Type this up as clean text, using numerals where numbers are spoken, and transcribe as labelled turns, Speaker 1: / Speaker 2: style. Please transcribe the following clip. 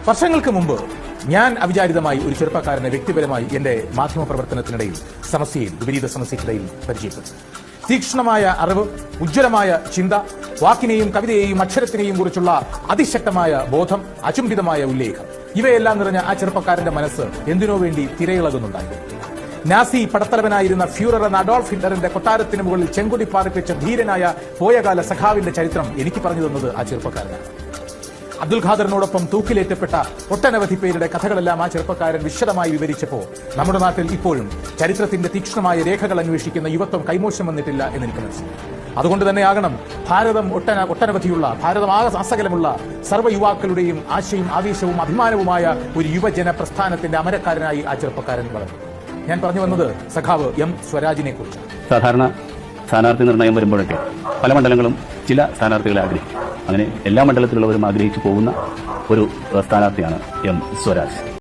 Speaker 1: വർഷങ്ങൾക്ക് മുമ്പ് ഞാൻ അവിചാരിതമായി ഒരു ചെറുപ്പക്കാരനെ വ്യക്തിപരമായി എന്റെ മാധ്യമ പ്രവർത്തനത്തിനിടയിൽ വിപരീത സമസ്യയ്ക്കിടയിൽ പരിചയപ്പെട്ടു. തീക്ഷ്ണമായ അറിവ്, ഉജ്ജ്വലമായ ചിന്ത, വാക്കിനെയും കവിതയെയും അക്ഷരത്തിനെയും കുറിച്ചുള്ള അതിശക്തമായ ബോധം, അചുംബിതമായ ഉല്ലേഖം, ഇവയെല്ലാം നിറഞ്ഞ ആ ചെറുപ്പക്കാരന്റെ മനസ്സ് എന്തിനോ വേണ്ടി തിരയിളകുന്നുണ്ടായിരുന്നു. നാസി പടത്തലവനായിരുന്ന ഫ്യൂറർ എന്ന അഡോൾഫ് ഹിറ്റ്ലറിന്റെ കൊട്ടാരത്തിന് മുകളിൽ ചെങ്കൊടി പാറിപ്പിച്ച ധീരനായ പോയകാല സഖാവിന്റെ ചരിത്രം എനിക്ക് പറഞ്ഞു തന്നത് ആ ചെറുപ്പക്കാരനാണ്. അബ്ദുൽ ഖാദറിനോടൊപ്പം തൂക്കിലേറ്റപ്പെട്ട ഒട്ടനവധി പേരുടെ കഥകളെല്ലാം ആ ചെറുപ്പക്കാരൻ വിശദമായി വിവരിച്ചപ്പോൾ നമ്മുടെ നാട്ടിൽ ഇപ്പോഴും ചരിത്രത്തിന്റെ തീക്ഷ്ണമായ രേഖകൾ അന്വേഷിക്കുന്ന യുവത്വം കൈമോശം വന്നിട്ടില്ല എന്ന് എനിക്ക് മനസ്സിലായി. അതുകൊണ്ട് തന്നെയാകണം ഭാരതം ആസകലമുള്ള സർവ്വ യുവാക്കളുടെയും ആശയും ആവേശവും അഭിമാനവുമായ ഒരു യുവജന പ്രസ്ഥാനത്തിന്റെ അമരക്കാരനായി ആ ചെറുപ്പക്കാരൻ വളർന്നു. ഞാൻ പറഞ്ഞു വന്നത് സഖാവ് എം സ്വരാജിനെ കുറിച്ചാണ്.
Speaker 2: സാധാരണ സ്ഥാനാർത്ഥി നിർണയം വരുമ്പോഴൊക്കെ പല മണ്ഡലങ്ങളും ചില സ്ഥാനാർത്ഥികളെ ആഗ്രഹിക്കും. അങ്ങനെ എല്ലാ മണ്ഡലത്തിലുള്ളവരും ആഗ്രഹിച്ചു പോകുന്ന ഒരു സ്ഥാനാർത്ഥിയാണ് എം സ്വരാജ്.